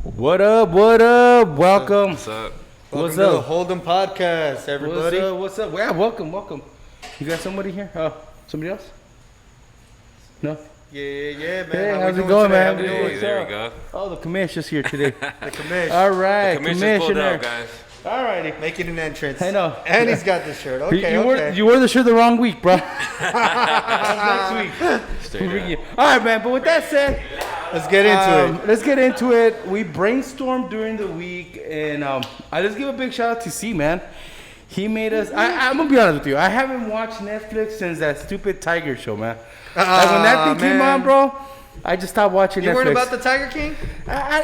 What up? What up? Welcome. What's up? What's Welcome up? to the HoldEm Podcast, everybody. What's up? Yeah, welcome. You got somebody here? Somebody else? No? Yeah, man. Hey, How how's we it doing going, today? man? How we Hey, doing? there we go. Oh, the commissioner's here today. The commish. All right, The commissioner's pulled commissioner. up, guys. All righty. Making an entrance. I know. And he's got this shirt. Okay, You wore the shirt the wrong week, bro. Next week. Straight up. All right, man. But with that said, Let's get into it. Let's get into it. We brainstormed during the week, and I just give a big shout out to C, man. He made us. I'm gonna be honest with you. I haven't watched Netflix since that stupid Tiger show, man. Like when that thing came on, bro, I just stopped watching Netflix. You weren't about the Tiger King?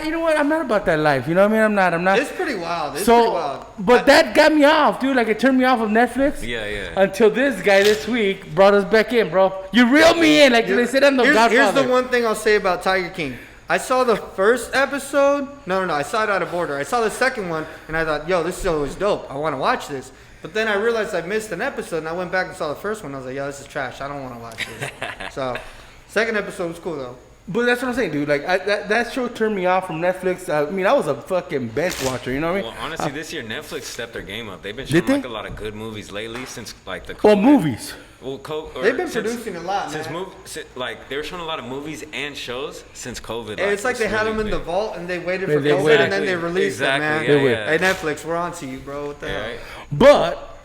You know what? I'm not about that life. You know what I mean? I'm not. It's pretty wild. It's pretty wild. But that got me off, dude. Like it turned me off of Netflix. Yeah. Until this guy this week brought us back in, bro. You reeled me in, like they said I'm the Godfather. Here's the one thing I'll say about Tiger King. I saw the first episode. No. I saw it out of order. I saw the second one, and I thought, yo, this show is dope. I want to watch this. But then I realized I missed an episode, and I went back and saw the first one. I was like, yo, this is trash. I don't want to watch this. So, second episode was cool, though. But that's what I'm saying, dude. Like that show turned me off from Netflix. I mean, I was a fucking bench watcher. You know what I mean? Well, honestly, this year Netflix stepped their game up. They've been showing like a lot of good movies lately since like the COVID. Well, movies. Well, They've been producing a lot, since man. like they were showing a lot of movies and shows since COVID. And it's like they had them in the big. vault and they waited for They COVID waited. and then they released them, man. Exactly, yeah. Hey, Netflix, we're on to you, bro. What the hell? Right. But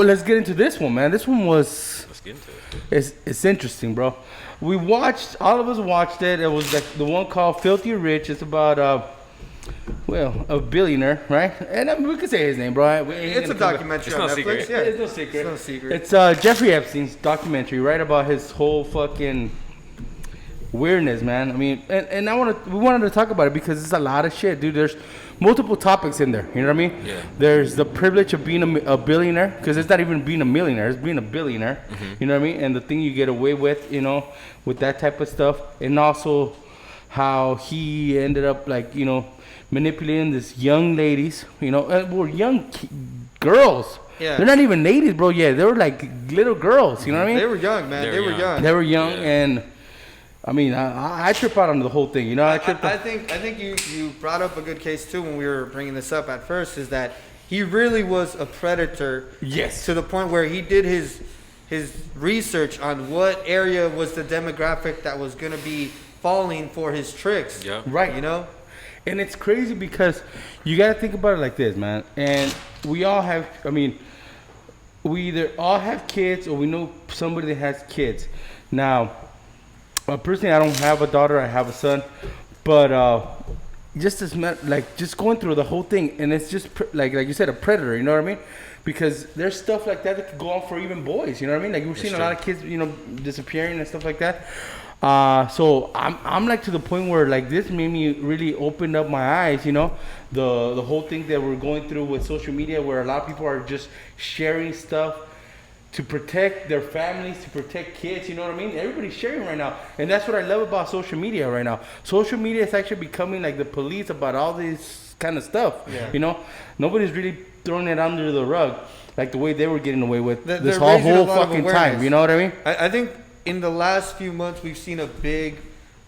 let's get into this one, man. This one was Let's get into it. it's interesting, bro. We watched. All of us watched it. It was like the one called Filthy Rich. It's about a billionaire, right? And we could say his name, bro. It's a documentary It's on no Netflix. secret. Yeah, It's no secret. It's no secret. It's Jeffrey Epstein's documentary, right, about his whole fucking weirdness, man. I mean, and we wanted to talk about it because it's a lot of shit, dude. There's multiple topics in there. You know what I mean? Yeah. There's the privilege of being a billionaire, because it's not even being a millionaire; it's being a billionaire. Mm-hmm. You know what I mean? And the thing you get away with, you know, with that type of stuff, and also how he ended up like, you know, manipulating these young ladies. You know, young girls. Yeah. They're not even ladies, bro. Yeah, they were like little girls. You know what I mean? They were young, man. They were young. They were young, Yeah. and I mean, I trip out on the whole thing. You know, I think you brought up a good case too when we were bringing this up at first. Is that he really was a predator? Yes. To the point where he did his research on what area was the demographic that was going to be falling for his tricks. Yeah. Right. You know. And it's crazy because you got to think about it like this, man. And we all have. I mean, we either all have kids or we know somebody that has kids. Now, personally, I don't have a daughter. I have a son, but just just going through the whole thing, and it's just like you said, a predator. You know what I mean? Because there's stuff like that could go on for even boys. You know what I mean? Like we're seeing a lot of kids, you know, disappearing and stuff like that. So I'm like to the point where like this made me really open up my eyes. You know, the whole thing that we're going through with social media, where a lot of people are just sharing stuff to protect their families, to protect kids, you know what I mean? Everybody's sharing right now. And that's what I love about social media right now. Social media is actually becoming like the police about all this kind of stuff. Yeah. You know? Nobody's really throwing it under the rug like the way they were getting away with this They're whole raising a lot of fucking awareness. time. You know what I mean? I think in the last few months we've seen a big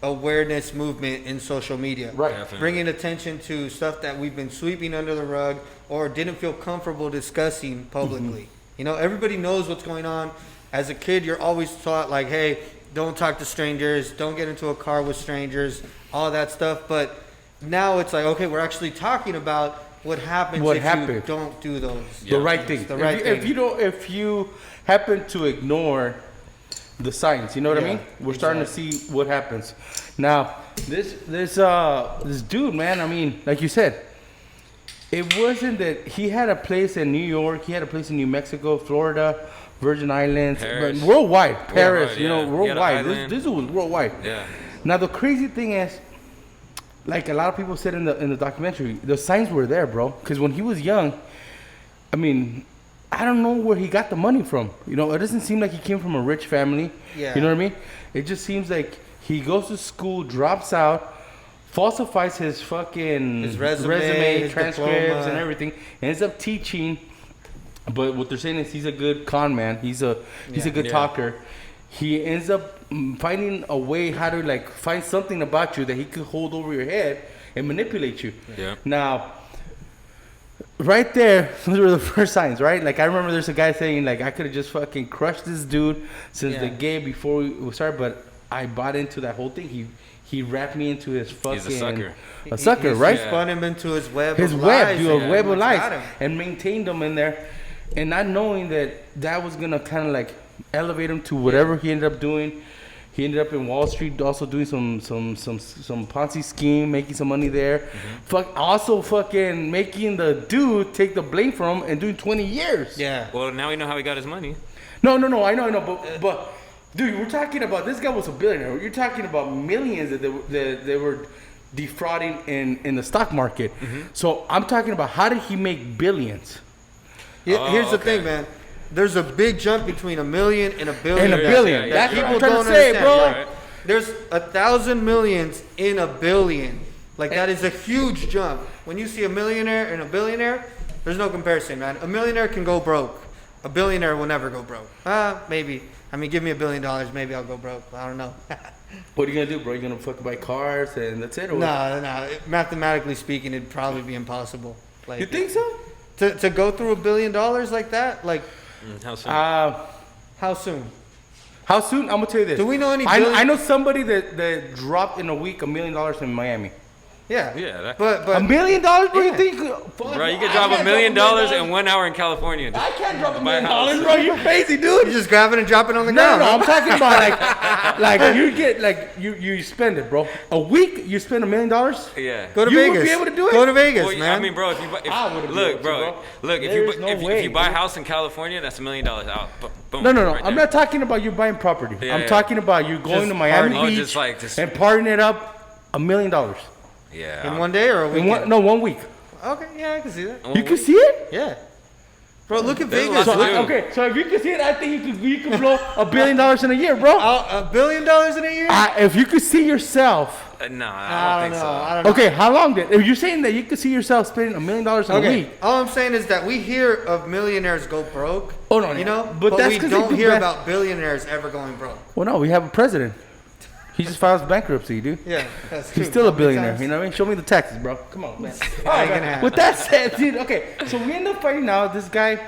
awareness movement in social media. Right. Definitely. Bringing attention to stuff that we've been sweeping under the rug or didn't feel comfortable discussing publicly. You know, everybody knows what's going on. As a kid, you're always taught like, hey, don't talk to strangers, don't get into a car with strangers, all that stuff. But now it's like, okay, we're actually talking about what happens if you don't do those. The right thing. The right thing. If you happen to ignore the signs, you know what I Yeah, mean? We're starting to see what happens. Now, this dude, man, I mean, like you said, it wasn't that he had a place in New York, he had a place in New Mexico, Florida, Virgin Islands, Paris. but worldwide, Paris, you know, yeah. worldwide. He had an This dude was worldwide. Yeah. Now the crazy thing is, like a lot of people said in the documentary, the signs were there, bro. Because when he was young, I mean, I don't know where he got the money from. You know, it doesn't seem like he came from a rich family. Yeah. You know what I mean? It just seems like he goes to school, drops out, falsifies his fucking His resume, his transcripts, diploma. and everything. Ends up teaching. But what they're saying is he's a good con man. He's a good Yeah. talker. He ends up finding a way how to like find something about you that he could hold over your head and manipulate you. Yeah. Now, right there, those were the first signs, right? Like I remember there's a guy saying like I could have just fucking crushed this dude since the game before we started, but I bought into that whole thing. He wrapped me into his fucking He's a sucker. A sucker, right? He spun him into his web. His of web, lies, dude, a web of lies, got him. and maintained him in there, and not knowing that was gonna kind of like elevate him to whatever he ended up doing. He ended up in Wall Street, also doing some Ponzi scheme, making some money there. Also fucking making the dude take the blame from him and doing 20 years. Yeah. Well, now we know how he got his money. No, I know, but dude, we're talking about this guy was a billionaire. You're talking about millions that they were defrauding in the stock market. So I'm talking about how did he make billions? Here's the thing, man. There's a big jump between $1 million and $1 billion. And $1 billion. Yeah, That's People what I'm trying don't to say, understand, bro. right? There's 1,000 millions in $1 billion. Like that is a huge jump. When you see a millionaire and a billionaire, there's no comparison, man. A millionaire can go broke. A billionaire will never go broke. Maybe. I mean, give me $1 billion, maybe I'll go broke. I don't know. What are you gonna do, bro? You gonna fucking buy cars and that's it? Or No. Mathematically speaking, it'd probably be impossible. Like, You think so? To go through $1 billion like that? Like, How soon? how soon? How soon? I'm gonna tell you this. Do we know any I know somebody that dropped in a week $1 million in Miami. Yeah. Yeah, But $1 million? What do you Yeah. think? Bro, you could drop $1 million in 1 hour in California. I can't drop $1 Buy a million, house. bro. You're crazy, you dude. just grab it and drop it on the No, ground. I'm talking about like you get like you spend it, bro. A week you spend $1 million. Yeah. Go to You Vegas. would be able to do it? Go to Vegas, Well, man. I mean, bro, if you I wouldn't be look, able to, bro, bro. look, There's no if way, you buy a dude. house in California, that's $1 million out. Boom. No. right I'm there. not talking about you buying property. Yeah, I'm yeah. talking about you going Just to Miami partying. Oh, Beach just and partying it up $1 million Yeah. in one day or a in weekend? 1 week. Okay, yeah, I can see that. You can see it. Yeah. Bro, look at There's a Vegas. lot to Look- do. Okay, so if you can see it, I think you could blow $1 billion in a year, bro. $1 billion in a year? If you could see yourself. No, I don't think so. I don't know. Okay, how long did? If you're saying that you could see yourself spending $1 million in a Okay, week. all I'm saying is that we hear of millionaires go broke. Oh, no, you no. know, But but that's we 'cause they don't do hear bad- about billionaires ever going broke. Well, no, we have a president. He just files bankruptcy, dude. Yeah, that's true. He's still a How many billionaire. times? You know what I mean? Show me the taxes, bro. Come on, man. Ain't gonna happen. With that said, dude. Okay, so we end up finding out this guy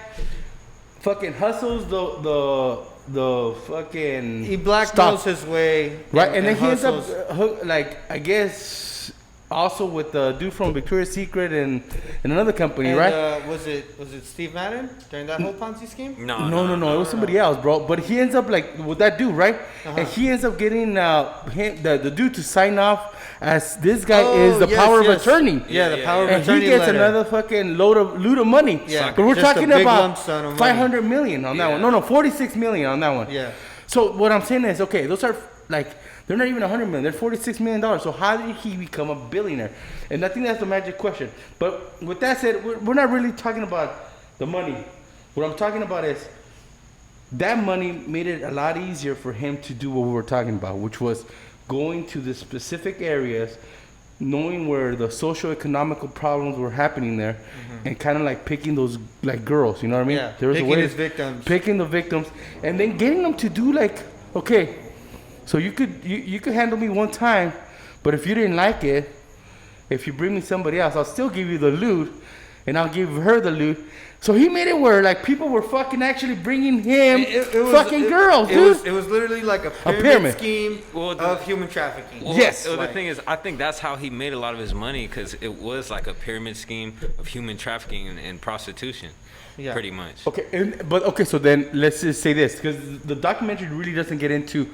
fucking hustles the fucking He blackmails stock. his way. Right, and then he ends up hustles. like I guess also with the dude from Victoria's Secret and another company, And, right? was it Steve Madden during that whole Ponzi scheme? No. No, it was somebody else, bro. But he ends up like with that dude, right? And he ends up getting the dude to sign off as this guy is the power of attorney. Yeah, the Yeah, power yeah. of And attorney he gets letter. another fucking loot of money. Yeah, but we're just a talking big about lump sum of money. 500 million on that one. No, 46 million on that one. Yeah. So what I'm saying is, okay, those are like they're not even 100 million. They're 46 million dollars. So how did he become a billionaire? And I think that's the magic question. But with that said, we're not really talking about the money. What I'm talking about is that money made it a lot easier for him to do what we were talking about, which was going to the specific areas, knowing where the socio-economical problems were happening there, and kind of like picking those like girls, you know what I mean? Yeah, There was a picking way his victims. picking the victims, and then getting them to do like, okay, so you could handle me one time, but if you didn't like it, if you bring me somebody else, I'll still give you the loot, and I'll give her the loot. So he made it where like people were fucking actually bringing him girls, dude. It was literally like a pyramid, pyramid. scheme Well, of human trafficking. Well, Yes. So the Like- thing is, I think that's how he made a lot of his money because it was like a pyramid scheme of human trafficking and prostitution, Yeah. pretty much. Okay, so then let's just say this, because the documentary really doesn't get into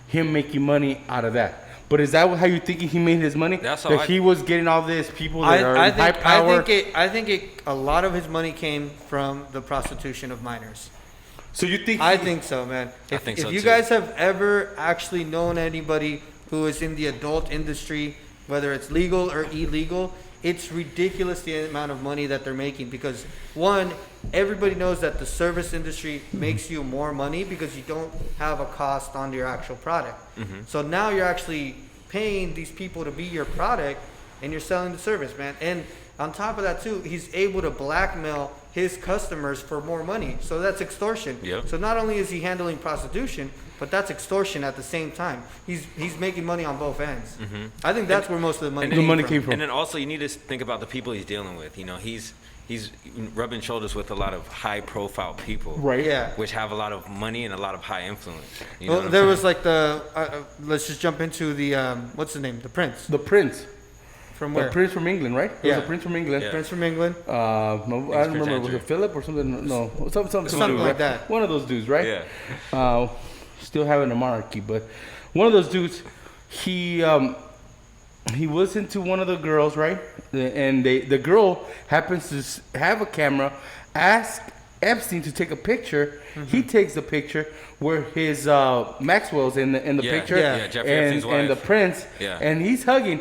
him making money out of that. But is that how you thinking he made his money? That's how that I- he was getting all this people that are I in high think power. I think a lot of his money came from the prostitution of minors. So you think? I think so, man. If, think if so, you too. guys have ever actually known anybody who is in the adult industry, whether it's legal or illegal, it's ridiculous the amount of money that they're making because one, everybody knows that the service industry makes you more money because you don't have a cost on your actual product. So now you're actually paying these people to be your product and you're selling the service, man. And on top of that too, he's able to blackmail his customers for more money. So that's extortion. Yep. So not only is he handling prostitution, but that's extortion at the same time. He's making money on both ends. I think that's where most of the money came from. And then also you need to think about the people he's dealing with. You know, he's rubbing shoulders with a lot of high profile people, Right. Yeah. which have a lot of money and a lot of high influence. You know Well, what I'm there saying? was like let's just jump into the what's the name? The Prince. The Prince. From The where? Prince from England, right? It Yeah. was a Prince from England. Yeah. Prince from England. No, I don't remember. Was Andrew. it Philip or something? No, something Something like right? that. One of those dudes, right? Yeah. Still having a monarchy, but one of those dudes. He was into one of the girls, right? And the girl happens to have a camera. Ask Epstein to take a picture. He takes the picture where his Maxwell's in the Yeah, picture, yeah, Jeffrey Epstein's and the wife. Prince, Yeah. and he's hugging.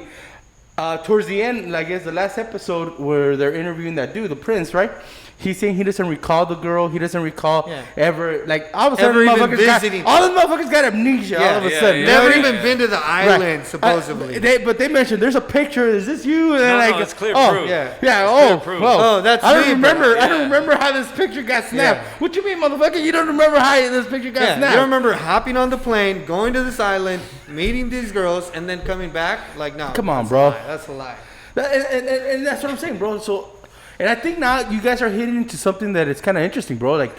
Towards the end, I guess the last episode where they're interviewing that dude, the Prince, right? He's saying he doesn't recall the girl. He doesn't recall ever, like, all of a sudden, Ever even motherfuckers visiting. all the motherfuckers got amnesia all of a Yeah, sudden. yeah. You know what Never I mean? even been to the island, Right. supposedly. But they mentioned there's a picture. Is this you? And No, they're no, it's clear oh, proof. Yeah. Yeah. clear Oh, proof. well, Oh, that's I don't me, remember. bro. I don't Yeah. remember how this picture got snapped. Yeah. What you mean, motherfucker? You don't remember how this picture got Yeah, snapped? you don't remember hopping on the plane, going to this island, meeting these girls, and then coming back? Like, no. Come on, that's bro. a lie. That's a lie. And that's what I'm saying, bro. So, and I think now you guys are hitting into something that is kind of interesting, bro. Like,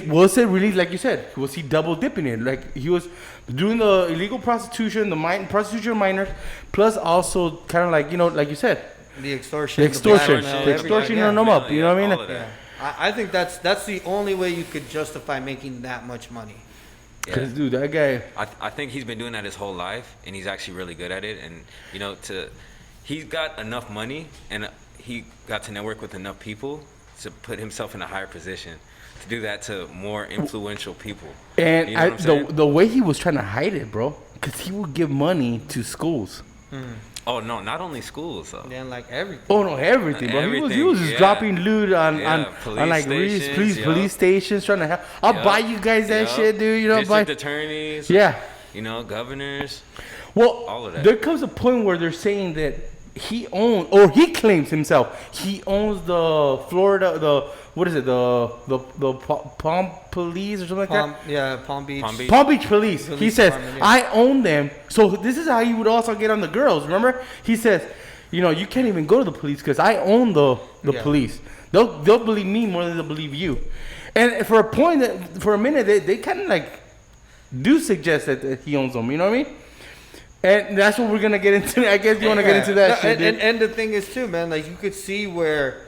was it really, like you said, was he double dipping it? Like, he was doing the illegal prostitution, prostitution of minors, plus also kind of like, you know, like you said, The extortion. the extortion, blackmail, the everything. extortion Yeah. on them up. You know what I mean? all of that. I think that's the only way you could justify making that much money. Because, dude, that guy. I think he's been doing that his whole life, and he's actually really good at it. And you know, he's got enough money, and he got to network with enough people to put himself in a higher position to do that to more influential people. And You know what I'm saying? the way he was trying to hide it, bro, because he would give money to schools. Oh no, not only schools though. Then like everything. Oh no, everything, bro. He was Everything, just yeah. dropping loot on Police like stations, yup. police stations, trying to help. I'll Yup. buy you guys that Yup. shit, dude. You know, buy. District attorneys. Yeah. You know, governors. Well, all of that. there comes a point where they're saying that he claims himself he owns the Florida, what is it, the Palm Police or something like that. Palm Beach. Palm Beach. Palm Beach Police. He Police says, Department, yeah. I own them. So this is how he would also get on the girls. Remember? He says, you know, you can't even go to the police because I own the Yeah. police. They'll believe me more than they'll believe you. And for a minute, they kind of like do suggest that he owns them. You know what I mean? And that's what we're gonna get into. I guess you want to get into that No, shit, dude. and the thing is too, man, like you could see where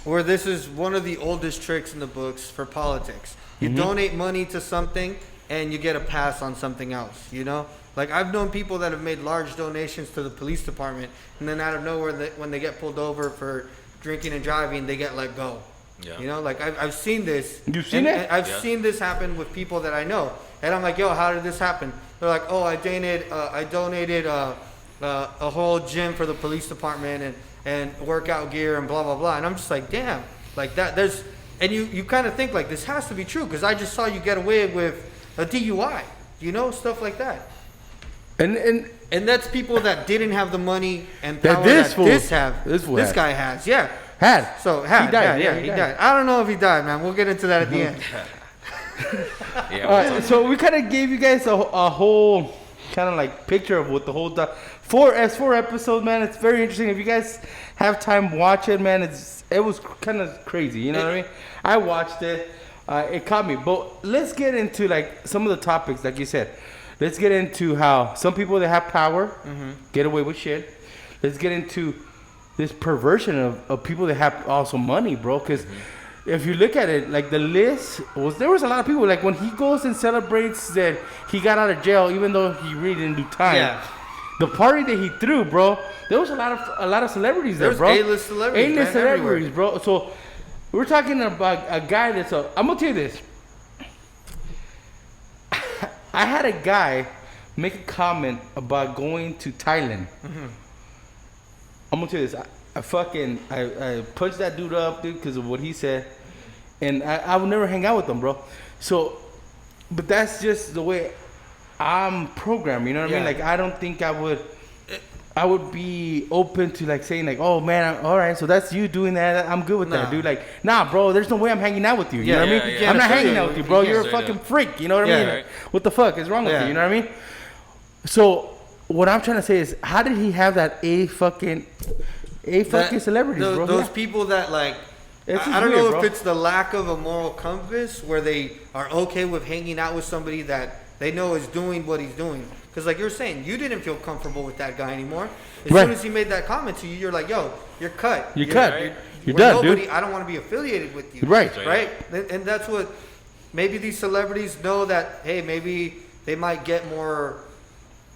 this is one of the oldest tricks in the books for politics. You donate money to something and you get a pass on something else, you know? Like I've known people that have made large donations to the police department and then out of nowhere when they get pulled over for drinking and driving, they get let go. Yeah. You know, like I've seen this. You've seen it? and I've Yeah. seen this happen with people that I know. And I'm like, yo, how did this happen? They're like, oh, I donated a whole gym for the police department and workout gear and blah, blah, blah. And I'm just like, damn, like that, and you kind of think like this has to be true because I just saw you get away with a DUI, you know, stuff like that. And that's people that didn't have the money and That power this fool- this fool had. guy has. Yeah. Had. So He died, yeah, yeah, he he died. died. I don't know if he died, man. We'll get into that at the end. Yeah. All right, so we kind of gave you guys a whole kind of like picture of what the whole four episodes, man. It's very interesting. If you guys have time, watch it, man. It was kind of crazy. You know what I mean? I watched it. It caught me. But let's get into like some of the topics, like you said. Let's get into how some people that have power get away with shit. Let's get into this perversion of people that have also money, bro. Because if you look at it, like the list there was a lot of people. Like when he goes and celebrates that he got out of jail, even though he really didn't do time. Yeah. The party that he threw, bro. There was a lot of celebrities there, There's bro. A-list celebrities, A-list man, celebrities, everywhere. bro. So we're talking about a guy that's I'm gonna tell you this. I had a guy make a comment about going to Thailand. I'm gonna tell you this. I punched that dude up, dude, because of what he said, and I would never hang out with him, bro. So, but that's just the way I'm programmed. You know what I mean? Yeah. Like I don't think I would. I would be open to like saying like, oh man, all right, so that's you doing that. I'm good with that, dude. Like, nah, bro, there's no way I'm hanging out with you. You know what I mean? I'm not hanging out with you, bro. You're a fucking freak. You know what I mean? Right. What the fuck is wrong with you? You know what I mean? So what I'm trying to say is, how did he have that fucking celebrities, bro? Those people that like. I don't know if it's the lack of a moral compass where they are okay with hanging out with somebody that they know is doing what he's doing. Because like you're saying, you didn't feel comfortable with that guy anymore. As soon as he made that comment to you, you're like, yo, you're cut. You're cut. You're done, dude. I don't want to be affiliated with you. Right. And that's what maybe these celebrities know that, hey, maybe they might get more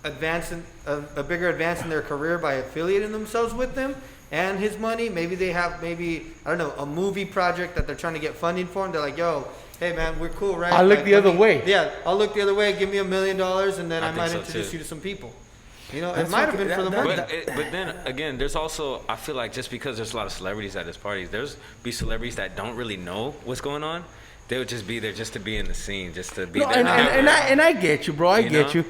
a bigger advance in their career by affiliating themselves with them and his money. Maybe they have I don't know, a movie project that they're trying to get funding for, and they're like, yo, hey man, we're cool, right? I'll look the other way. Yeah, I'll look the other way. Give me $1 million, and then I might introduce you to some people. You know, it might have been for the money. But then again, there's also, I feel like just because there's a lot of celebrities at this party, there's be celebrities that don't really know what's going on. They would just be there just to be in the scene, just to be there. And I get you, bro. I get you.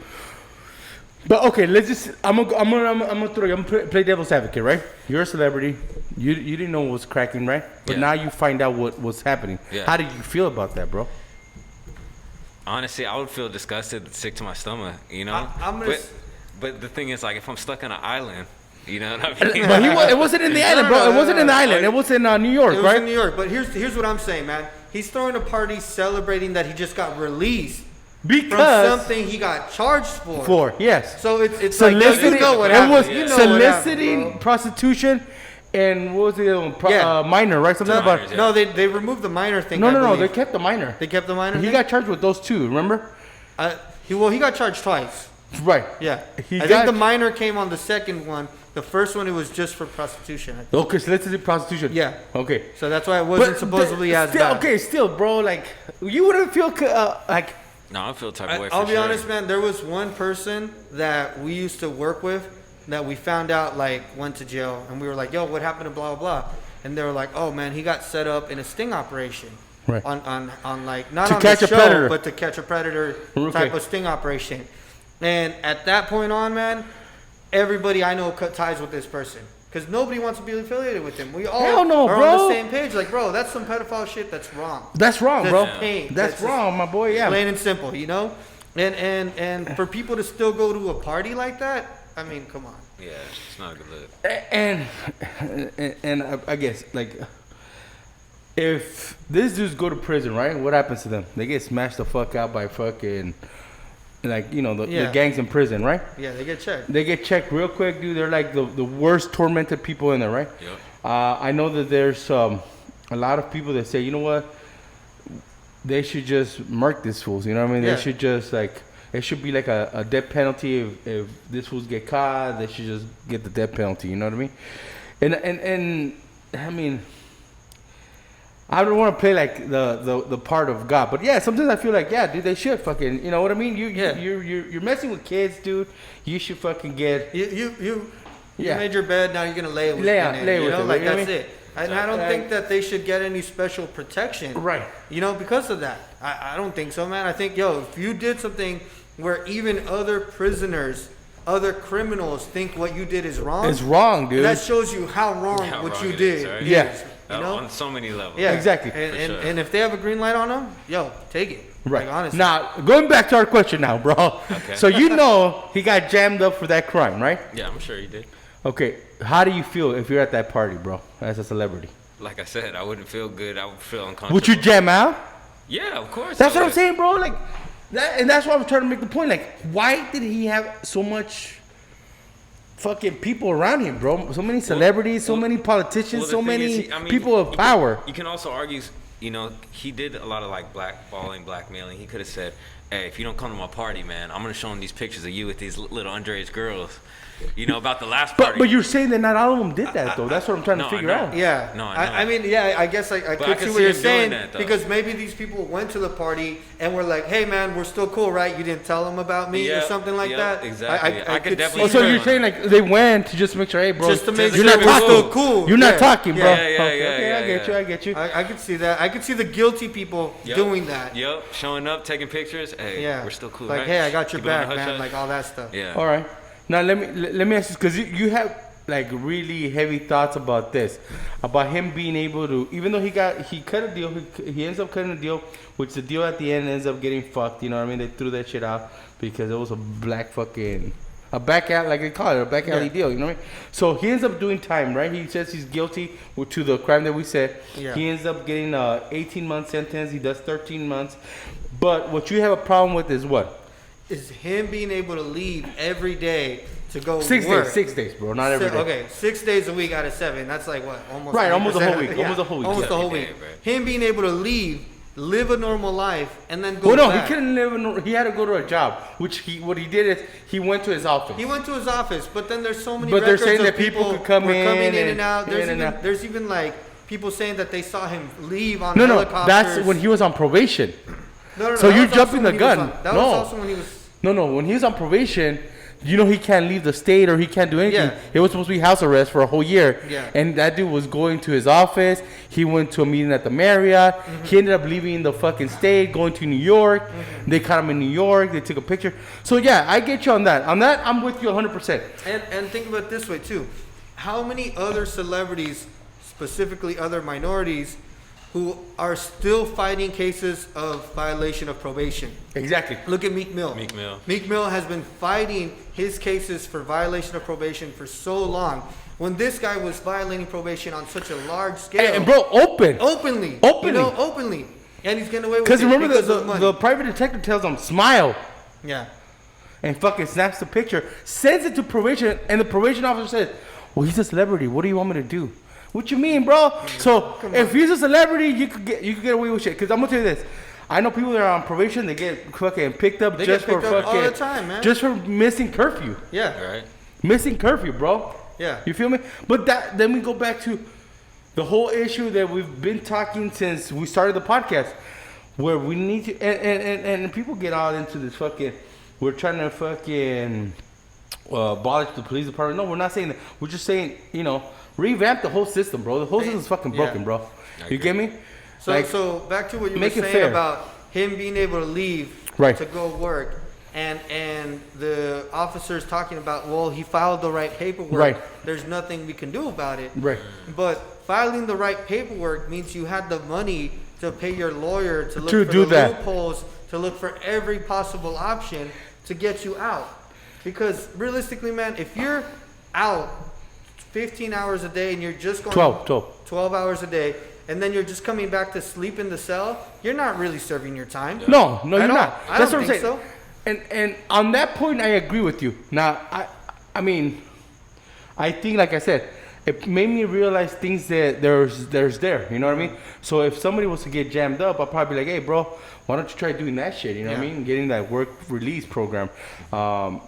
But okay, let's just. I'm gonna play devil's advocate, right? You're a celebrity. You didn't know what was cracking, right? But now you find out what was happening. Yeah. How did you feel about that, bro? Honestly, I would feel disgusted, sick to my stomach. You know. But the thing is, like, if I'm stuck on an island, you know what I mean? But it wasn't in the island, bro. It wasn't in the island. It was in New York, right? It was in New York. But here's what I'm saying, man. He's throwing a party celebrating that he just got released. Because from something he got charged for. Yes. So it's soliciting. Like, you know what happened. It was soliciting prostitution, and what was the other one? Minor, right? Something about. No, they removed the minor thing. No. They kept the minor. They kept the minor. He got charged with those two. Remember? He got charged twice. Right. Yeah. I think the minor came on the second one. The first one, it was just for prostitution. Okay, solicited prostitution. Yeah. Okay. So that's why it wasn't supposedly as bad. Okay, still, bro, like you wouldn't feel like. No, I feel type of way. I'll be honest, man. There was one person that we used to work with that we found out like went to jail, and we were like, "Yo, what happened to blah blah blah?" And they were like, "Oh man, he got set up in a sting operation, right? On like not to on catch the a show, predator, but to catch a predator type of sting operation." And at that point on, man, everybody I know cut ties with this person. Because nobody wants to be affiliated with him. We all are on the same page. Like, bro, that's some pedophile shit. That's wrong. That's wrong, bro. Pain. That's wrong, my boy. Yeah. Plain and simple, you know? And for people to still go to a party like that, I mean, come on. Yeah, it's not a good look. And I guess, like, if these dudes go to prison, right? What happens to them? They get smashed the fuck out by fucking... Like, you know, the gangs in prison, right? Yeah, they get checked. They get checked real quick, dude. They're like the worst tormented people in there, right? Yep. I know that there's a lot of people that say, you know what? They should just murk these fools. You know what I mean? Yeah. They should just, like, it should be like a death penalty. If these fools get caught, they should just get the death penalty. You know what I mean? And I mean... I don't want to play like the part of God, but yeah, sometimes I feel like, yeah, dude, they should fucking, you know what I mean? You're messing with kids, dude. You should fucking get you made your bed, now you're gonna lay with it. You know, like that's it. And I don't think that they should get any special protection, right? You know, because of that. I don't think so, man. I think, if you did something where even other prisoners, other criminals think what you did is wrong, it's wrong, dude. That shows you how wrong what you did. Right? Yeah. You know? On so many levels. Yeah, exactly. And if they have a green light on them, take it. Right. Like, honestly. Now, going back to our question now, bro. Okay. So you know he got jammed up for that crime, right? Yeah, I'm sure he did. Okay. How do you feel if you're at that party, bro, as a celebrity? Like I said, I wouldn't feel good. I would feel uncomfortable. Would you jam out? Yeah, of course. That's what I'm saying, bro. Like, and that's why I'm trying to make the point. Like, why did he have so much... fucking people around him, bro. So many celebrities, so many politicians, so many people of power. You can also argue, you know, he did a lot of like blackballing, blackmailing. He could have said, "Hey, if you don't come to my party, man, I'm gonna show him these pictures of you with these little underage girls." You know, about the last party. But you're saying that not all of them did that, though. That's what I'm trying to figure out. Yeah. No, I mean, I guess I could see what you're saying. Because maybe these people went to the party and were like, hey, man, we're still cool, right? You didn't tell them about me or something like that? Exactly. I could definitely see. So you're saying, like, they went to just make sure, hey, bro. Just to make sure you're not still cool. You're not talking, bro. Yeah, I get you. I could see that. I could see the guilty people doing that. Showing up, taking pictures. Hey, we're still cool, right? Like, hey, I got your back, man. Like, all that stuff. Yeah. All right. Now let me ask you, because you have like really heavy thoughts about this, about him being able to, even though he cut a deal, he ends up cutting a deal, which the deal at the end ends up getting fucked. You know what I mean? They threw that shit out because it was a back alley, like they call it, a back alley deal. You know what I mean? So he ends up doing time, right? He says he's guilty to the crime that we said. Yeah. He ends up getting a 18-month sentence. He does 13 months. But what you have a problem with is what? Is him being able to leave every day to go 6 work. days, 6 days, bro. Not every day. Okay, 6 days a week out of 7. That's like what? Almost Right, almost a 90%. whole week. Almost a whole week. Almost Yeah. a whole week. Him being able to leave, live a normal life, and then go Well, no, back. he couldn't live. He had to go to a job, which what he did is he went to his office. He went to his office, but then there's so many But they're records saying of that people could come were in coming in and and out. in and out. There's even like people saying that they saw him leave on No, helicopters. that's when he was on probation. No, so that you're was jumping also the when he was gun. on- That was also when he was. No, when he was on probation, you know he can't leave the state or he can't do anything. Yeah. It was supposed to be house arrest for a whole year. Yeah. And that dude was going to his office. He went to a meeting at the Marriott. He ended up leaving the fucking state, going to New York. They caught him in New York. They took a picture. So yeah, I get you on that. On that, I'm with you 100%. And think about it this way too. How many other celebrities, specifically other minorities, who are still fighting cases of violation of probation? Exactly. Look at Meek Mill. Meek Mill. Meek Mill has been fighting his cases for violation of probation for so long. When this guy was violating probation on such a large scale. And bro, Openly. Openly. You know, openly. And he's getting away with it. Because remember because of the money. private detective tells him, smile. Yeah. And fucking snaps the picture, sends it to probation, and the probation officer says, well, he's a celebrity. What do you want me to do? What you mean, bro? So if he's a celebrity, you could get away with shit. Because I'm gonna tell you this. I know people that are on probation, they get fucking picked up They just get for picked up fucking all the time, man. just for missing curfew. Yeah. Right. Missing curfew, bro. Yeah. You feel me? But then we go back to the whole issue that we've been talking since we started the podcast, where we need to and people get all into this fucking. We're trying to fucking abolish the police department. No, we're not saying that. We're just saying, revamp the whole system, bro. The whole system's fucking broken, Yeah. bro. You get me? So back to what you were make it saying fair. about him being able to leave Right. to go work, and the officers talking about, well, he filed the right paperwork. Right. There's nothing we can do about it. Right. But filing the right paperwork means you had the money to pay your lawyer to look To for do the that. loopholes, to look for every possible option to get you out. Because realistically, man, if you're out 15 hours a day and you're just going 12 hours a day, and then you're just coming back to sleep in the cell, you're not really serving your time. No, you're At all. not. I That's don't what I'm think saying. so. And on that point, I agree with you. Now, I mean, I think, like I said, it made me realize things that there's there. You know what I mean? So if somebody was to get jammed up, I'll probably be like, hey, bro, why don't you try doing that shit? You know what I Yeah. mean? Getting that work release program.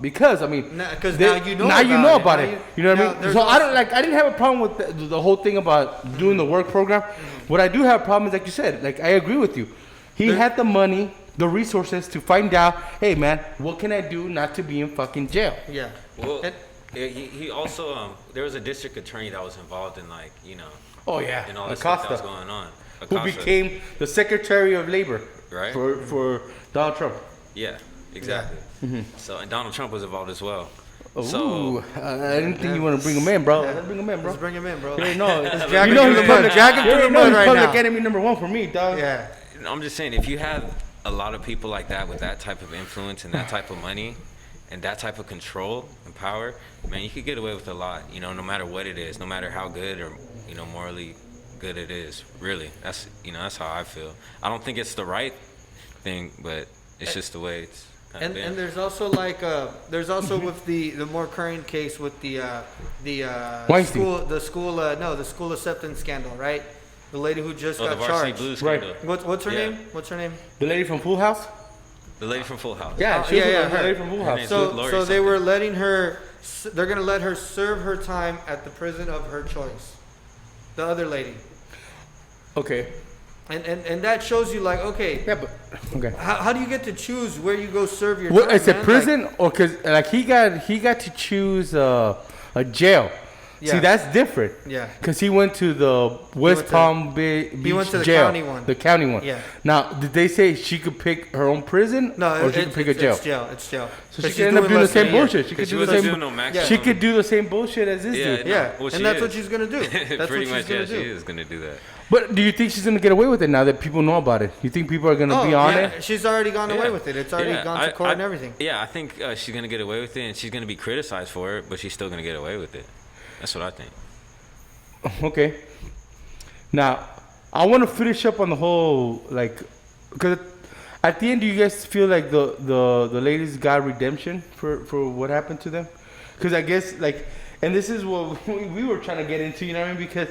Because I mean, Because they- now you know now you know about Now it. you- You know what now I mean? there's So also- I didn't have a problem with the whole thing about doing the work program. What I do have a problem is, like you said, like I agree with you. He had the money, the resources to find out, hey man, what can I do not to be in fucking jail? Yeah. Well, And- he also there was a district attorney that was involved in Oh yeah, in all this stuff that was Acosta, going on. who Acosta, became the Secretary of Labor, Right. for Donald Trump. Yeah, exactly. So and Donald Trump was involved as well. Ooh, So I didn't think you want to bring him in, bro. Let's bring him in, bro. Let's bring him in, bro. You already know, Let's drag him you know through he's the mud. public, Drag him you through already the know mud he's right public now. enemy number one for me, dog. Yeah. I'm just saying, if you have a lot of people like that with that type of influence and that type of money and that type of control and power, man, you could get away with a lot. No matter what it is, no matter how good or morally good it is. Really, that's how I feel. I don't think it's the right thing, but it's just the way it's kind of been. And there's also with the more current case with the Weinstein. the school acceptance scandal, right? The lady who just the got Varsity charged. Blues Right. scandal. What's her Yeah. name? What's her name? The lady from Full House. The lady from Full House. Yeah, Oh, she was yeah, the her. lady from Full Her House. name's So Lori they something. were letting her. They're gonna let her serve her time at the prison of her choice. The other lady. Okay. And that shows you okay. Yeah, but okay. How do you get to choose where you go serve your What time? is it, man? prison or because he got to choose a jail, Yeah. See, that's different. Yeah. Because he went to the West Palm Beach He went to the jail. county one. The county one. Yeah. Now, did they say she could pick her own prison? No, or she could pick a jail? It's jail. It's jail. So 'Cause she she's could end up doing the less than same a year. bullshit. She could do the same. doing no maximum. She could do the same bullshit as this Yeah, dude. no, Yeah, well, she and that's is. what she's gonna do. That's Pretty what much, she's gonna she do. is gonna do that. But do you think she's gonna get away with it now that people know about it? You think people are gonna be on it? She's already gone away Yeah. with it. It's already Yeah, gone to court and everything. Yeah, I think she's gonna get away with it, and she's gonna be criticized for it, but she's still gonna get away with it. That's what I think. Okay. Now, I want to finish up on the whole because at the end, do you guys feel like the ladies got redemption for what happened to them? Because I guess and this is what we were trying to get into, you know what I mean? Because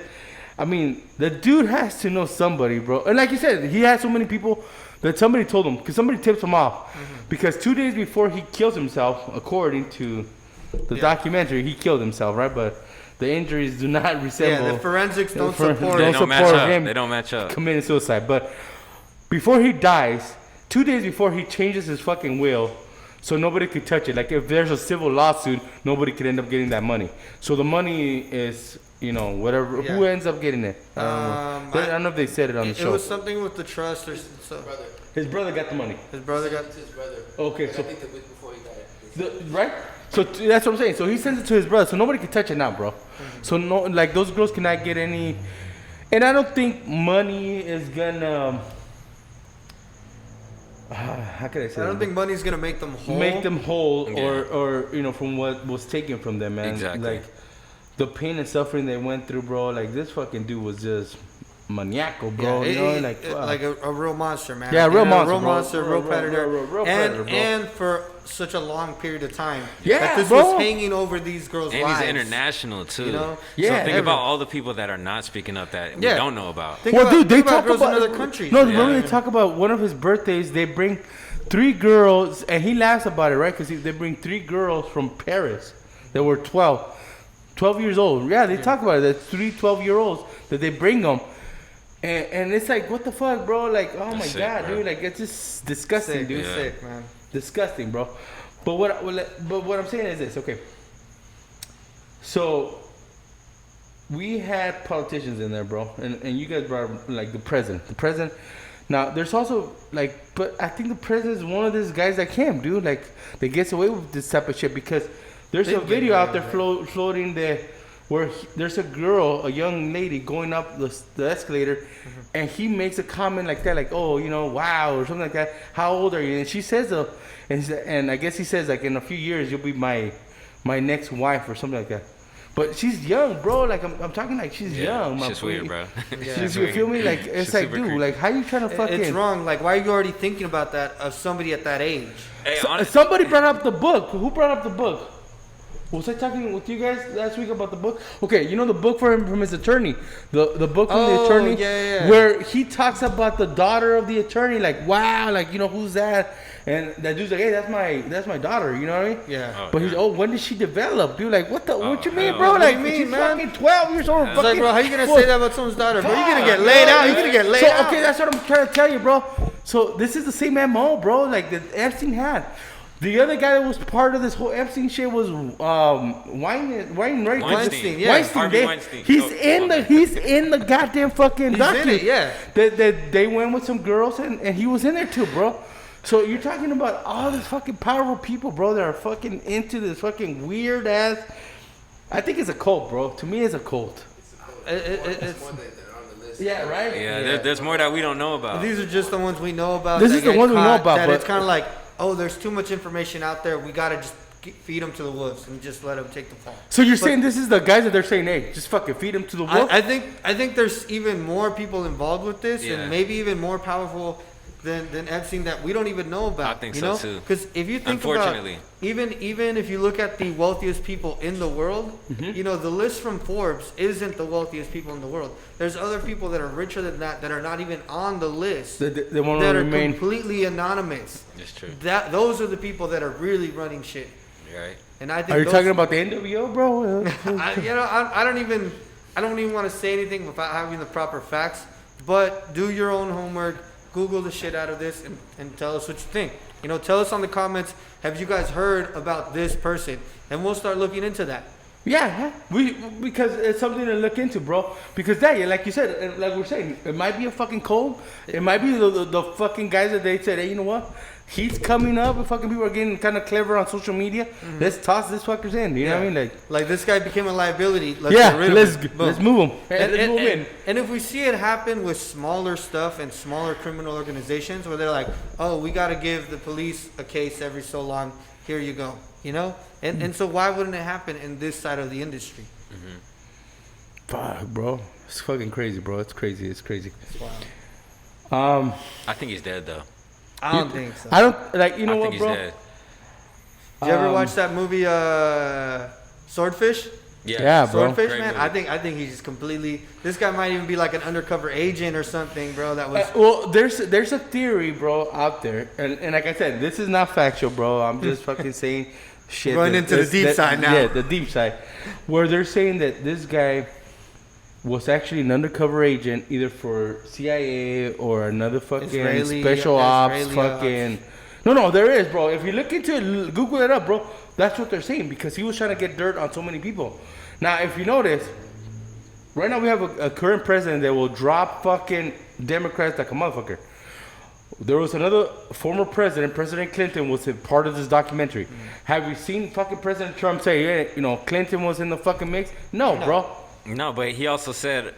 I mean, the dude has to know somebody, bro. And like you said, he has so many people that somebody told him, because somebody tips him off. Mm-hmm. Because 2 days before he kills himself, according to the documentary, he killed himself, right? But the injuries do not resemble. Yeah, the forensics don't support They it. don't match up. him They don't match up. committing suicide. But before he dies, 2 days before, he changes his fucking will so nobody could touch it. Like if there's a civil lawsuit, nobody could end up getting that money. So the money is, whatever. Yeah. Who ends up getting it? I don't know if they said it on the show. It was something with the trust or so. His brother got the money. His brother got. His brother. Okay, so I think the week before he died. right? So that's what I'm saying. So he sends it to his brother, so nobody can touch it now, bro. Mm-hmm. So no, those girls cannot get any. And I don't think money is gonna. How can I say? I don't think money's gonna make them whole. Make them whole, Yeah. or from what was taken from them, man. Exactly. Like the pain and suffering they went through, bro. Like this fucking dude was just maniacal, bro. Like a real monster, man. Yeah, real monster, real bro. monster, real predator, real predator, bro. and for such a long period of time. Yeah, that this bro. was hanging over these girls' And lives. he's international too. You know? Yeah, So think ever. about all the people that are not speaking up that we Yeah. don't know about. Think Well, about, dude, they think about talk girls about in other countries. No, man. remember they talk about one of his birthdays. They bring 3 girls, and he laughs about it, right? Because they bring 3 girls from Paris that were 12 years old. Yeah, they talk about it. That's 3 12-year-olds that they bring them, and it's like, what the fuck, bro? Like, oh my sick, god, bro. dude, like it's just disgusting, Sick, dude. Yeah. sick, man. Disgusting, bro. But what I'm saying is this, okay. So we had politicians in there, bro, and you guys brought up, like the president. Now there's also but I think the president is one of these guys that can, dude. Like that gets away with this type of shit because there's a video out there floating there where there's a girl, a young lady going up the escalator, and he makes a comment like that, like, oh, wow, or something like that. How old are you? And she says, and I guess he says, like, in a few years you'll be my next wife or something like that. But she's young, bro. Like I'm talking like she's young. She's weird, bro. You feel me? Like it's She's like, super dude, creepy. like how you trying to fucking? It's wrong. Like, why are you already thinking about that of somebody at that age? Hey, honest, Somebody brought up the book. Who brought up the book? Was I talking with you guys last week about the book? Okay, you know the book from his attorney, the book from the attorney, yeah. where he talks about the daughter of the attorney. Like, wow, like who's that? And that dude's like, hey, that's my daughter. You know what I mean? Yeah. Oh, But he's, yeah. when did she develop, dude? Like, what you mean, hell bro? no. Like, What do you mean, she's man? fucking 12 years old. It's like, bro, how you gonna say that about someone's daughter, bro? You're gonna get Fuck, laid bro. out. You're gonna get laid So, out. okay, that's what I'm trying to tell you, bro. So this is the same MO, bro. Like that Epstein had. The other guy that was part of this whole Epstein shit was Weinstein, right? Weinstein, yeah. Weinstein. Harvey Weinstein. He's in the goddamn fucking He's document. in it, yeah. That they went with some girls and he was in there too, bro. So you're talking about all these fucking powerful people, bro, that are fucking into this fucking weird ass. I think it's a cult, bro. To me, it's a cult. It's One that they're on the list. Yeah, right. yeah, Yeah. There's more that we don't know about. These are just the ones we know about. This that is the get ones we know caught, about, That but- it's kind of like, oh, there's too much information out there. We gotta just feed them to the wolves and just let them take the fall. So you're saying this is the guys that they're saying, hey, just fucking feed them to the wolf? I think there's even more people involved with this, Yeah. and maybe even more powerful than Epstein that we don't even know about. I think you so, know? too. Because if you think Unfortunately. about even if you look at the wealthiest people in the world, Mm-hmm. you know the list from Forbes isn't the wealthiest people in the world. There's other people that are richer than that are not even on the list. They want to that are remain. completely anonymous. It's true. Those are the people that are really running shit. Right. And I think Are you those- talking about the NWO, bro? I don't even want to say anything without having the proper facts. But do your own homework. Google the shit out of this and tell us what you think. Tell us on the comments. Have you guys heard about this person? And we'll start looking into that. Yeah, because it's something to look into, bro. Because like you said, and like we're saying, it might be a fucking cold. It might be the fucking guys that they said, hey, you know what? He's coming up, and fucking people are getting kind of clever on social media. Mm-hmm. Let's toss this fuckers in. You know what I mean? Like this guy became a liability. Let's get rid of him. Let's move him. Let's move in. And if we see it happen with smaller stuff and smaller criminal organizations, where they're like, oh, we got to give the police a case every so long. Here you go. You know? And so why wouldn't it happen in this side of the industry? Mm-hmm. Fuck, bro. It's fucking crazy, bro. It's crazy. It's Wow. I think he's dead though. I don't think so. I don't like. You know what, he's bro? Dead. Did you ever watch that movie, Swordfish? Yeah, bro. Swordfish, Great man. movie. I think he's just completely. This guy might even be like an undercover agent or something, bro. That was. Well, there's a theory, bro, out there, and like I said, this is not factual, bro. I'm just fucking saying shit. Going into the deep side now. Yeah, the deep side, where they're saying that this guy was actually an undercover agent, either for CIA or another fucking special ops, fucking. No, there is, bro. If you look into it, Google it up, bro. That's what they're saying, because he was trying to get dirt on so many people. Now, if you notice, right now we have a current president that will drop fucking Democrats like a motherfucker. There was another former president, President Clinton, was a part of this documentary. Have you seen fucking President Trump say, yeah, you know, Clinton was in the fucking mix? No, bro. No, but he also said,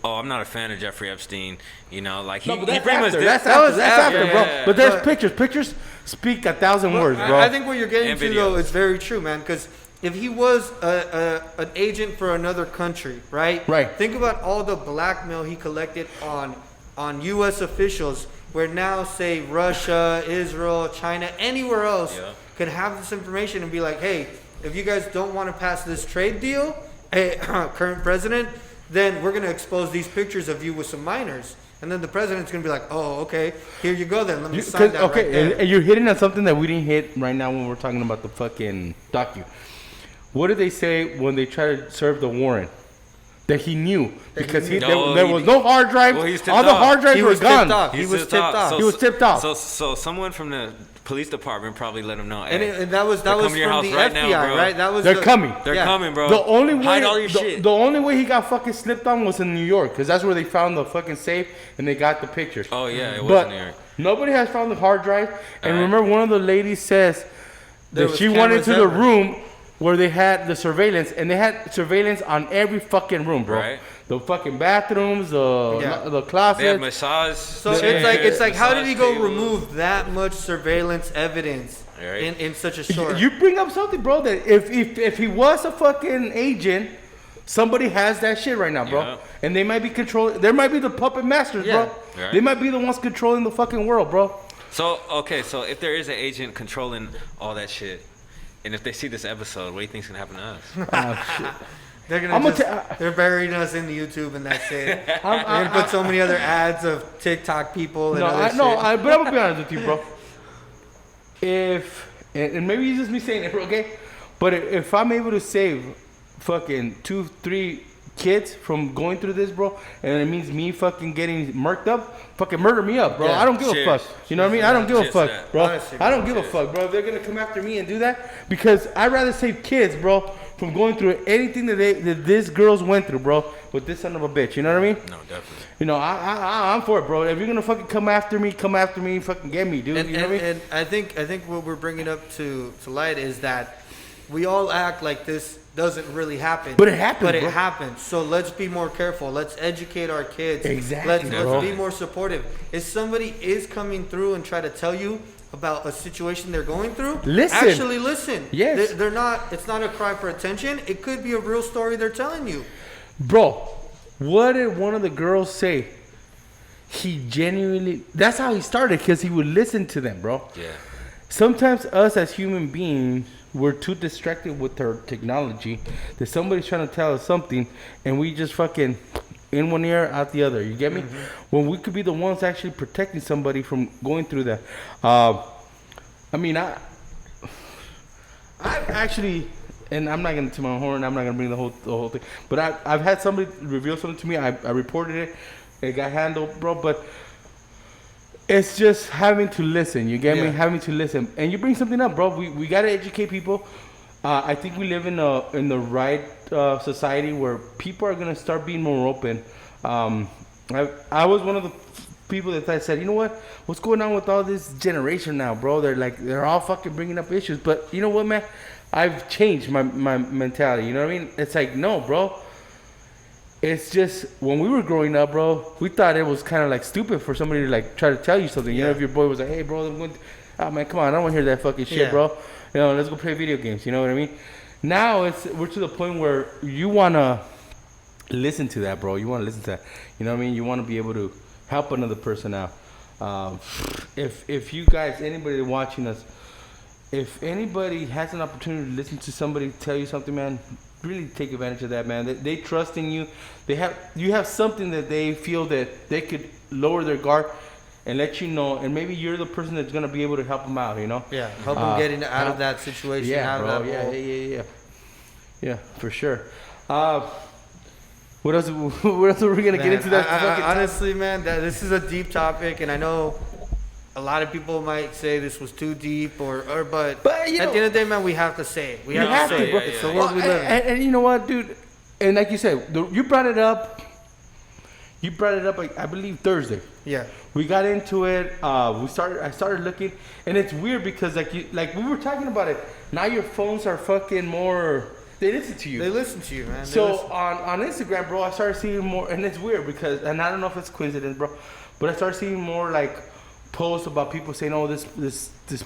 "Oh, I'm not a fan of Jeffrey Epstein." You know, like he No, but that's pretty much after. did. That's after, yeah, bro. yeah. But there's pictures. Pictures speak 1,000 words, bro. I think what you're getting And to though videos. is very true, man. Because if he was an agent for another country, right? Right. Think about all the blackmail he collected on U.S. officials, where now say Russia, Israel, China, anywhere else could have this information and be like, hey, if you guys don't want to pass this trade deal, hey, current president, then we're going to expose these pictures of you with some minors. And then the president's going to be like, oh, okay, here you go then. Let me sign that right there. And you're hitting on something that we didn't hit right now when we're talking about the fucking docu. What did they say when they tried to serve the warrant? That he knew. Because there was no hard drive. Well, he's tipped all the off. hard drives He were was gone. tipped off. He was tipped off. He was tipped off. So someone from the police department probably let him know. And, Hey, and that was they're from coming to your house the right FBI, now, bro. right? That was They're coming. They're coming, bro. The only way, Hide all your shit. the only way he got fucking slipped on was in New York, because that's where they found the fucking safe and they got the pictures. Oh yeah, it was But in New York. nobody has found the hard drive. And Alright. remember, one of the ladies says There that was she went cameras into the everywhere. room where they had the surveillance, and they had surveillance on every fucking room, bro. Right. The fucking bathrooms, the They had closets. massage. So it's like how did he go tables. remove that much surveillance evidence Right. in such a short? You bring up something, bro, that if he was a fucking agent, somebody has that shit right now, bro. Yeah. And they might be controlling. There might be the puppet masters, Yeah. bro. Right. They might be the ones controlling the fucking world, bro. So if there is an agent controlling all that shit, and if they see this episode, what do you think's gonna happen to us? They're I'm gonna gonna they're burying us in the YouTube and that's it. They're gonna put so many other ads of TikTok people and other shit. But I'm gonna be honest with you, bro. And maybe it's just me saying it, okay? But if I'm able to save fucking 2-3 kids from going through this, bro, and it means me fucking getting murked up, fucking murder me up, bro. Yeah. I don't give Cheers. a fuck. You know what I mean? I don't give a Cheers to fuck, that. bro. Honestly, I don't bro. give a fuck, bro. If they're gonna come after me and do that, because I'd rather save kids, bro, from going through anything that this girls went through, bro, with this son of a bitch. You know what I mean? No, definitely. You know, I'm for it, bro. If you're gonna fucking come after me, fucking get me, dude. And, you know what I mean? and I think what we're bringing up to light is that we all act like this doesn't really happen. But it happens, But it bro. happens. So let's be more careful. Let's educate our kids. Exactly, bro. Let's be more supportive. If somebody is coming through and try to tell you about a situation they're going through, Listen. actually listen. Yes. They're not. It's not a cry for attention. It could be a real story they're telling you. Bro, what did one of the girls say? He genuinely, that's how he started, because he would listen to them, bro. Yeah. Sometimes us as human beings, we're too distracted with our technology that somebody's trying to tell us something and we just fucking in one ear, out the other. You get me? When we could be the ones actually protecting somebody from going through that. I mean, I actually, and I'm not gonna toot my own horn. I'm not gonna bring the whole thing. But I've had somebody reveal something to me. I reported it. It got handled, bro. But it's just having to listen. You get me? Yeah. Having to listen. And you bring something up, bro. We gotta educate people. I think we live in the right society where people are gonna start being more open. I was one of the people that I said, you know what? What's going on with all this generation now, bro? They're all fucking bringing up issues. But you know what, man? I've changed my mentality. You know what I mean? It's like, no, bro. It's just when we were growing up, bro, we thought it was kind of like stupid for somebody to like try to tell you something. You know, if your boy was like, hey, bro, I'm going oh man, come on, I don't want to hear that fucking shit, bro. You know, let's go play video games. You know what I mean? Now we're to the point where you wanna listen to that, bro. You wanna listen to that. You know what I mean? You wanna be able to help another person out. If you guys, anybody watching us, if anybody has an opportunity to listen to somebody tell you something, man, really take advantage of that, man. They trust in you. You have something that they feel that they could lower their guard and let you know, and maybe you're the person that's gonna be able to help them out. You know? Yeah, help them get out of that situation. Yeah, out bro. of that Yeah, for sure. What else? What else are we gonna get into? That honestly, man, this is a deep topic, and I know a lot of people might say this was too deep, but you know, at the end of the day, man, we have to say it. We have to say to, bro. it. It's the world we live in. And you know what, dude? And like you said, you brought it up. You brought it up, like, I believe Thursday. Yeah. We got into it. I started looking, and it's weird because like we were talking about it. Now your phones are fucking more. They listen to you. They listen to you, man. So on Instagram, bro, I started seeing more, and it's weird because, and I don't know if it's coincidence, bro, but I started seeing more like posts about people saying, "Oh, this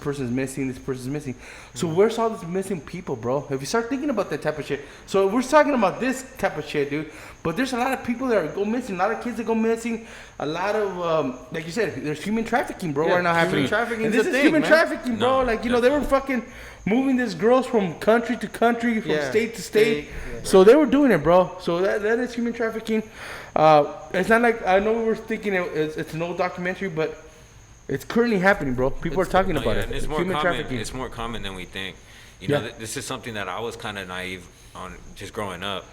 person's missing. This person's missing." So where's all these missing people, bro? If you start thinking about that type of shit, so we're talking about this type of shit, dude. But there's a lot of people that go missing. A lot of kids that go missing. A lot of, like you said, there's human trafficking, bro. Right now happening. Human trafficking and is this a is thing, human man. trafficking, bro. Like they were fucking moving these girls from country to country, from state to state. So they were doing it, bro. So that is human trafficking. It's not like, I know we were thinking it's an old documentary, but it's currently happening, bro. People are talking about it. It's more human common. trafficking. It's more common than we think. You know, this is something that I was kind of naive on just growing up.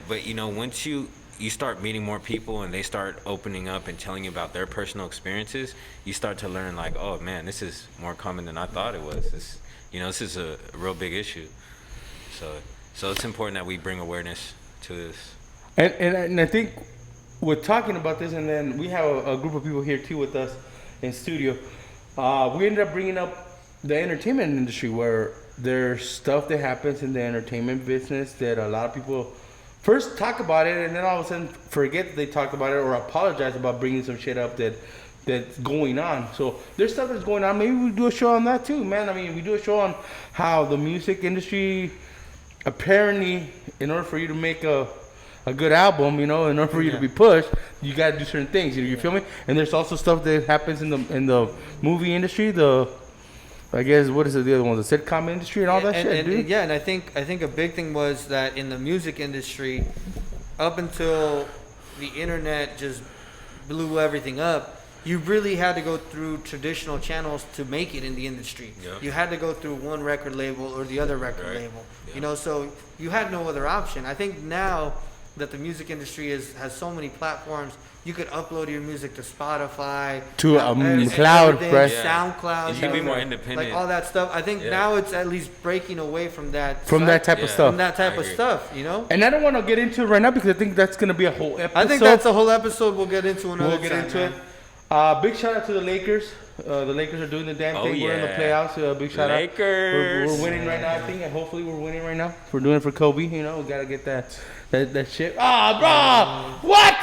But you know, once you start meeting more people and they start opening up and telling you about their personal experiences, you start to learn like, oh man, this is more common than I thought it was. This is a real big issue. So it's important that we bring awareness to this. And I think with talking about this, and then we have a group of people here too with us in studio. We ended up bringing up the entertainment industry, where there's stuff that happens in the entertainment business that a lot of people first talk about it, and then all of a sudden forget that they talked about it or apologize about bringing some shit up that's going on. So there's stuff that's going on. Maybe we do a show on that too, man. I mean, we do a show on how the music industry, apparently, in order for you to make a good album, in order for you to be pushed, you gotta do certain things. You feel me? And there's also stuff that happens in the movie industry, I guess, what is it, the other one, the sitcom industry and all that shit, dude. And I think a big thing was that in the music industry, up until the internet just blew everything up, you really had to go through traditional channels to make it in the industry. Yeah. You had to go through one record label or the other record label. Yeah. So you had no other option. I think now that the music industry has so many platforms, you could upload your music to Spotify, to cloud, right? SoundCloud. You can be more independent, like all that stuff. I think now it's at least breaking away from that. That type of stuff. From that type of stuff, And I don't want to get into it right now because I think that's gonna be a whole episode. I think that's a whole episode. We'll get into another. We'll get into it. Big shout out to the Lakers. The Lakers are doing the damn thing. We're in the playoffs. Big shout out. We're winning right now. I think. Hopefully, we're winning right now. We're doing it for Kobe. We gotta get that shit. Bro, what?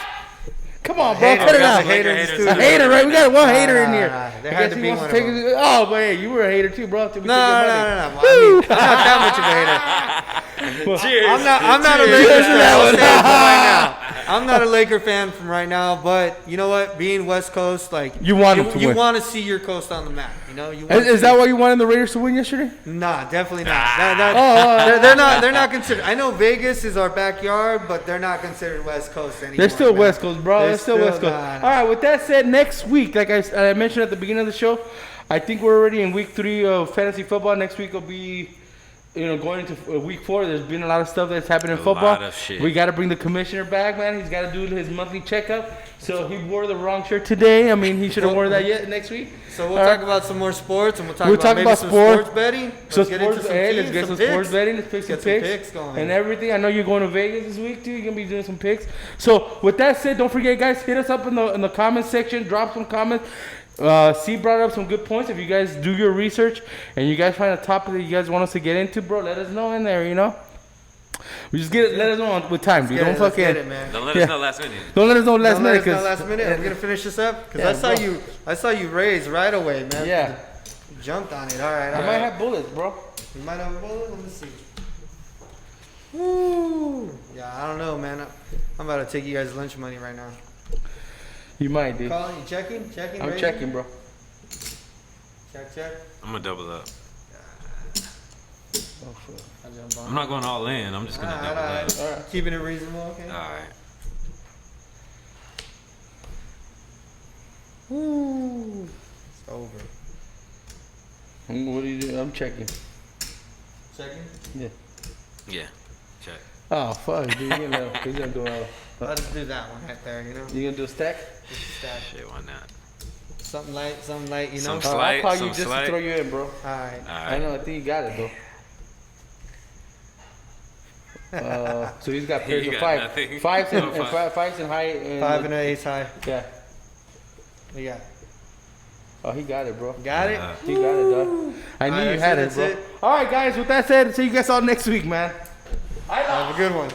Come on, bro. Cut it out. A hater, right? We got one hater in here. There had to be one. But hey, you were a hater too, bro. No. I mean, I'm not that much of a hater. Well, cheers. I'm not a Lakers fan. I'm not a Laker fan from right now, but you know what? Being West Coast, like you want to win. You want to see your coast on the map. Is that why you wanted the Raiders to win yesterday? Nah, definitely not. They're not considered. I know Vegas is our backyard, but they're not considered West Coast anymore. They're still West Coast, bro. They're still West Coast. All right. With that said, next week, like I mentioned at the beginning of the show, I think we're already in week 3 of fantasy football. Next week will be going into week 4, there's been a lot of stuff that's happened in A football. lot of shit. We got to bring the commissioner back, man. He's got to do his monthly checkup. So he wore the wrong shirt today. I mean, he should have worn that yet next week. So we'll All talk right. about some more sports, and we'll talk We'll about talk maybe about some sports. sports betting. So Let's get into some let's teams, get some picks. sports betting. Let's pick some Get some picks picks going. and everything. I know you're going to Vegas this week too. You're gonna be doing some picks. So with that said, don't forget, guys, hit us up in the comments section. Drop some comments. C brought up some good points. If you guys do your research and you guys find a topic that you guys want us to get into, bro, let us know in there. We just get it. Let us know with time, dude. Don't Let's get fucking. it, man. Don't let us know last minute. Don't let us know last Don't minute. let us know 'cause- last minute. Are we gonna finish this up? Because Yeah, I saw you raise right away, man. Yeah. You jumped on it. All right. I All might right. have bullets, bro. You might have a bullet. Let me see. Woo. Yeah, I don't know, man. I'm about to take you guys' lunch money right now. You might, dude. Calling you, checking, I'm raising? checking, bro. Check. I'm gonna double up. Oh, fuck. I jump on. I'm not going all in. I'm just gonna double All up. right. All right. Keeping it reasonable, okay? All right. Woo. It's over. What do you do? I'm checking. Checking. Yeah. Yeah. Check. Oh fuck, dude. He's gonna do a. I'll just do that one right there, you know? You gonna do a stack? Just stab. Shit, why not? Something light, you know? Some I'll Slight, call you some just slight. to throw you in, bro. Alright. All I right. know. I think you got it though. So he's got pairs You of got five, nothing. fives and, No, and five. fives and high. And 5 and an ace high. Yeah. We got. Oh, he got it, bro. Got it? Uh, He got it, dog. I knew Alright, you had it, that's bro. it. All right, guys. With that said, see you guys all next week, man. Have a good one.